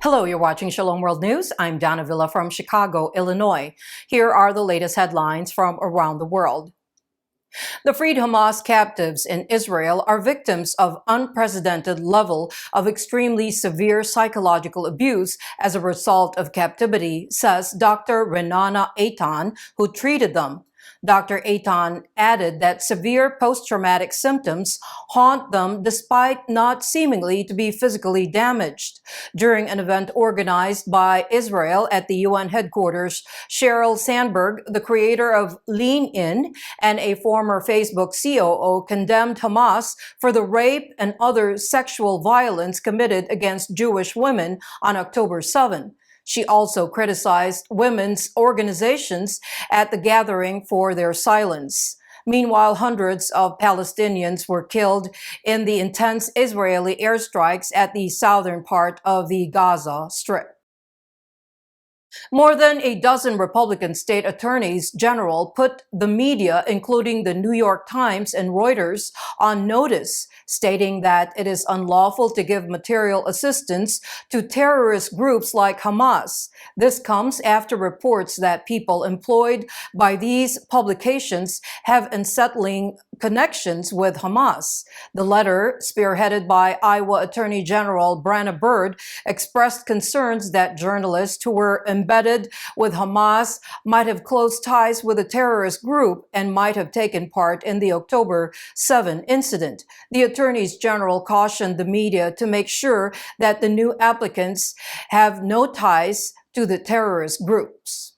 Hello, you're watching Shalom World News. I'm Donna Villa from Chicago, Illinois. Here are the latest headlines from around the world. The freed Hamas captives in Israel are victims of unprecedented level of extremely severe psychological abuse as a result of captivity, says Dr. Renana Eitan, who treated them. Dr. Eitan added that severe post-traumatic symptoms haunt them despite not seemingly to be physically damaged. During an event organized by Israel at the UN headquarters, Sheryl Sandberg, the creator of Lean In and a former Facebook COO, condemned Hamas for the rape and other sexual violence committed against Jewish women on October 7. She also criticized women's organizations at the gathering for their silence. Meanwhile, hundreds of Palestinians were killed in the intense Israeli airstrikes at the southern part of the Gaza Strip. More than a dozen Republican state attorneys general put the media, including the New York Times and Reuters, on notice, stating that it is unlawful to give material assistance to terrorist groups like Hamas. This comes after reports that people employed by these publications have unsettling connections with Hamas. The letter, spearheaded by Iowa Attorney General Brenna Bird, expressed concerns that journalists who were embedded with Hamas might have close ties with a terrorist group and might have taken part in the October 7 incident. The attorneys general cautioned the media to make sure that the new applicants have no ties to the terrorist groups.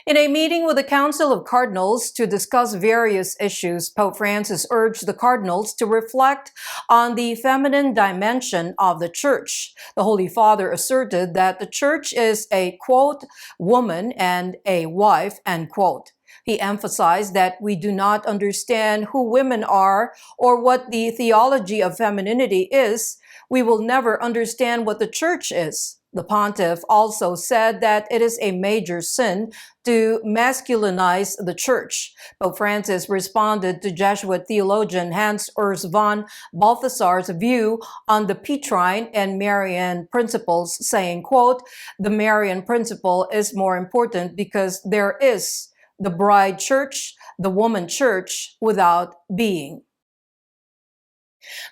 In a meeting with the Council of Cardinals to discuss various issues, Pope Francis urged the cardinals to reflect on the feminine dimension of the Church. The Holy Father asserted that the Church is a, quote, woman and a wife, end quote. He emphasized that we do not understand who women are or what the theology of femininity is. We will never understand what the Church is. The pontiff also said that it is a major sin to masculinize the Church. Pope Francis responded to Jesuit theologian Hans Urs von Balthasar's view on the Petrine and Marian principles, saying, quote, the Marian principle is more important because there is the bride church, the woman church, without being.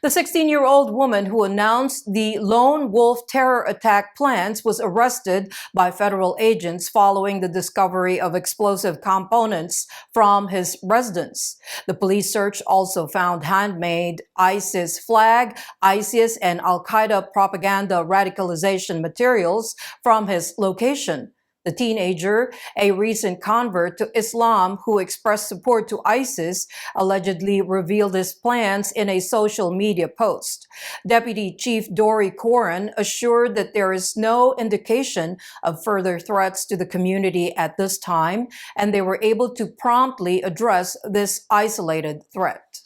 The 16-year-old woman who announced the lone wolf terror attack plans was arrested by federal agents following the discovery of explosive components from his residence. The police search also found handmade ISIS flag, ISIS and Al-Qaeda propaganda radicalization materials from his location. The teenager, a recent convert to Islam who expressed support to ISIS, allegedly revealed his plans in a social media post. Deputy Chief Dory Coran assured that there is no indication of further threats to the community at this time, and they were able to promptly address this isolated threat.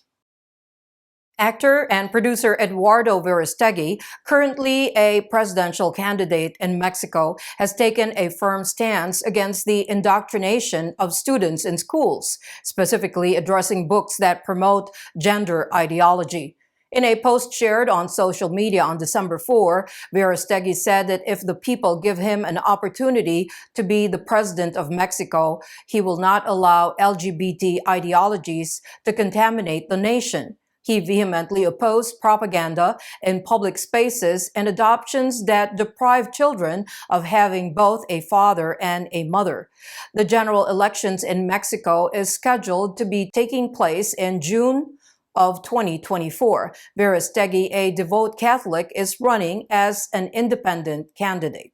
Actor and producer Eduardo Versteig, currently a presidential candidate in Mexico, has taken a firm stance against the indoctrination of students in schools, specifically addressing books that promote gender ideology. In a post shared on social media on December 4, Versteig said that if the people give him an opportunity to be the president of Mexico, he will not allow LGBT ideologies to contaminate the nation. He vehemently opposed propaganda in public spaces and adoptions that deprive children of having both a father and a mother. The general elections in Mexico is scheduled to be taking place in June of 2024. Versteig, a devout Catholic, is running as an independent candidate.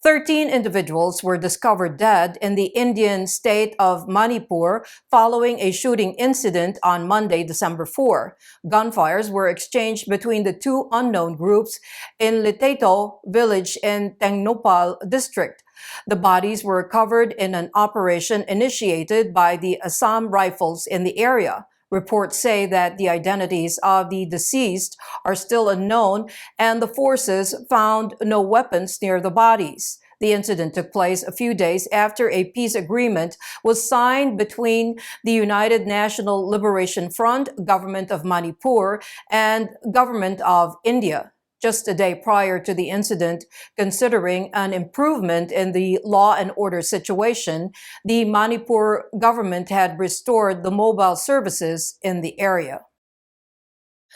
13 individuals were discovered dead in the Indian state of Manipur following a shooting incident on Monday, December 4. Gunfires were exchanged between the two unknown groups in Liteto village in Tengnopal district. The bodies were recovered in an operation initiated by the Assam Rifles in the area. Reports say that the identities of the deceased are still unknown, and the forces found no weapons near the bodies. The incident took place a few days after a peace agreement was signed between the United National Liberation Front, Government of Manipur, and Government of India. just a day prior to the incident. Considering an improvement in the law and order situation, the Manipur government had restored the mobile services in the area.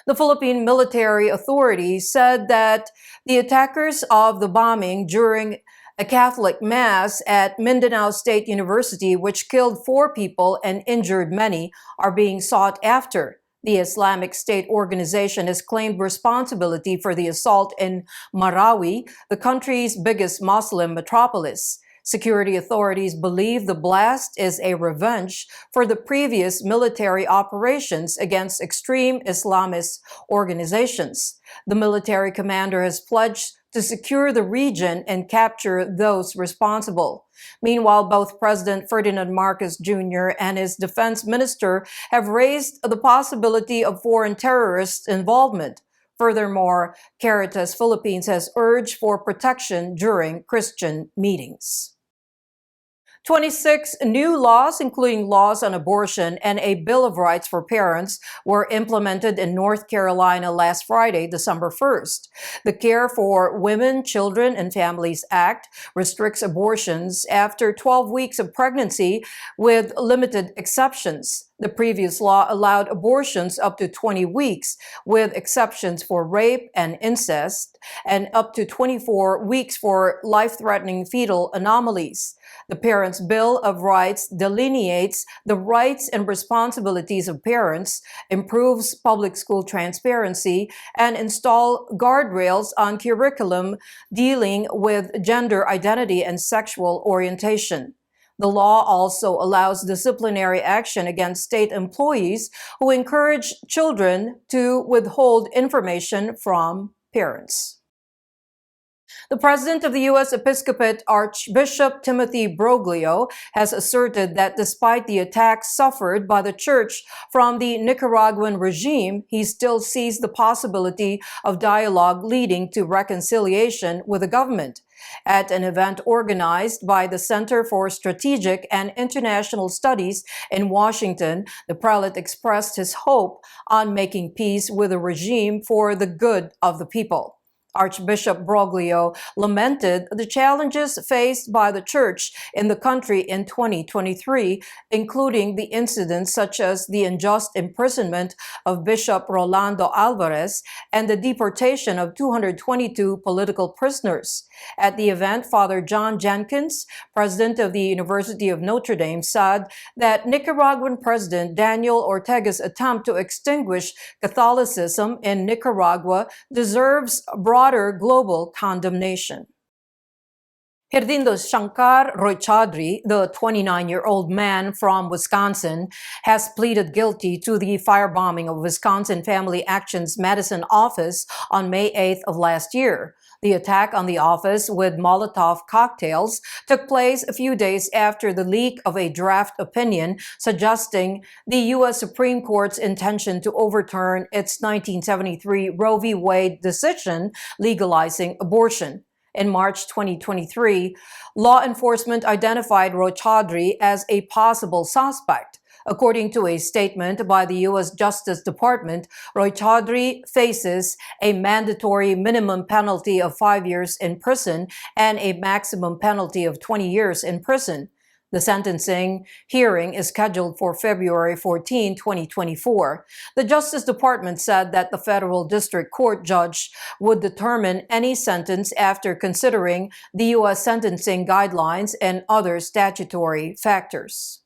The Philippine military authorities said that the attackers of the bombing during a Catholic mass at Mindanao State University, which killed 4 people and injured many, are being sought after. The Islamic State organization has claimed responsibility for the assault in Marawi, the country's biggest Muslim metropolis. Security authorities believe the blast is a revenge for the previous military operations against extreme Islamist organizations. The military commander has pledged to secure the region and capture those responsible. Meanwhile, both President Ferdinand Marcos Jr. and his defense minister have raised the possibility of foreign terrorist involvement. Furthermore, Caritas Philippines has urged for protection during Christian meetings. 26 new laws, including laws on abortion and a Bill of Rights for parents, were implemented in North Carolina last Friday, December 1st. The Care for Women, Children, and Families Act restricts abortions after 12 weeks of pregnancy with limited exceptions. The previous law allowed abortions up to 20 weeks, with exceptions for rape and incest, and up to 24 weeks for life-threatening fetal anomalies. The Parents' Bill of Rights delineates the rights and responsibilities of parents, improves public school transparency, and install guardrails on curriculum dealing with gender identity and sexual orientation. The law also allows disciplinary action against state employees who encourage children to withhold information from parents. The president of the U.S. Episcopate, Archbishop Timothy Broglio, has asserted that despite the attacks suffered by the church from the Nicaraguan regime, he still sees the possibility of dialogue leading to reconciliation with the government. At an event organized by the Center for Strategic and International Studies in Washington, the prelate expressed his hope on making peace with the regime for the good of the people. Archbishop Broglio lamented the challenges faced by the church in the country in 2023, including the incidents such as the unjust imprisonment of Bishop Rolando Alvarez and the deportation of 222 political prisoners. At the event, Father John Jenkins, president of the University of Notre Dame, said that Nicaraguan President Daniel Ortega's attempt to extinguish Catholicism in Nicaragua deserves broader global condemnation. Herdindo Shankar Roychadri, the 29-year-old man from Wisconsin, has pleaded guilty to the firebombing of Wisconsin Family Action's Madison office on May 8th of last year. The attack on the office with Molotov cocktails took place a few days after the leak of a draft opinion suggesting the U.S. Supreme Court's intention to overturn its 1973 Roe v. Wade decision legalizing abortion. In March 2023, law enforcement identified Roychadri as a possible suspect. According to a statement by the U.S. Justice Department, Roychadri faces a mandatory minimum penalty of 5 years in prison and a maximum penalty of 20 years in prison. The sentencing hearing is scheduled for February 14, 2024. The Justice Department said that the federal district court judge would determine any sentence after considering the U.S. sentencing guidelines and other statutory factors.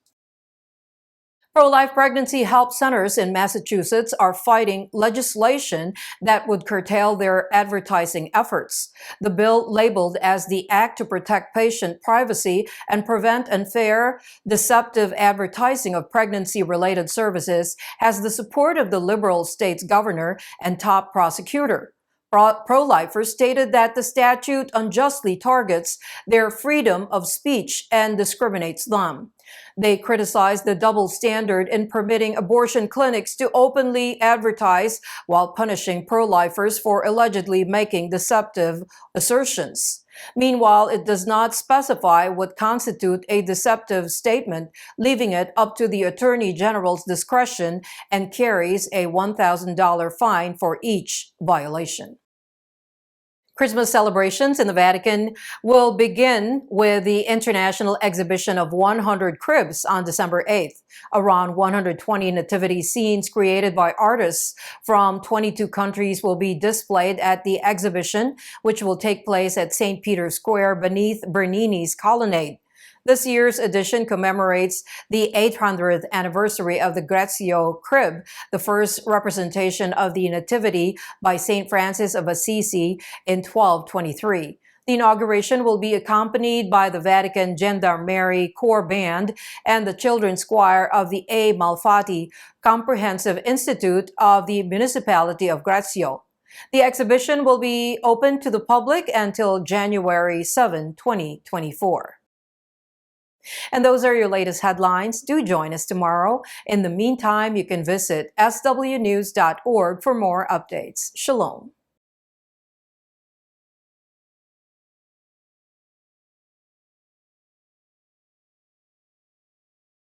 Pro-life pregnancy help centers in Massachusetts are fighting legislation that would curtail their advertising efforts. The bill, labeled as the Act to Protect Patient Privacy and Prevent Unfair, Deceptive Advertising of Pregnancy-Related Services, has the support of the liberal state's governor and top prosecutor. Pro-lifers stated that the statute unjustly targets their freedom of speech and discriminates them. They criticized the double standard in permitting abortion clinics to openly advertise while punishing pro-lifers for allegedly making deceptive assertions. Meanwhile, it does not specify what constitutes a deceptive statement, leaving it up to the Attorney General's discretion, and carries a $1,000 fine for each violation. Christmas celebrations in the Vatican will begin with the International Exhibition of 100 Cribs on December 8th. Around 120 nativity scenes created by artists from 22 countries will be displayed at the exhibition, which will take place at St. Peter's Square beneath Bernini's colonnade. This year's edition commemorates the 800th anniversary of the Grazio crib, the first representation of the Nativity by St. Francis of Assisi in 1223. The inauguration will be accompanied by the Vatican Gendarmerie Corps Band and the Children's Choir of the A. Malfatti Comprehensive Institute of the Municipality of Grazio. The exhibition will be open to the public until January 7, 2024. And those are your latest headlines. Do join us tomorrow. In the meantime, you can visit swnews.org for more updates. Shalom.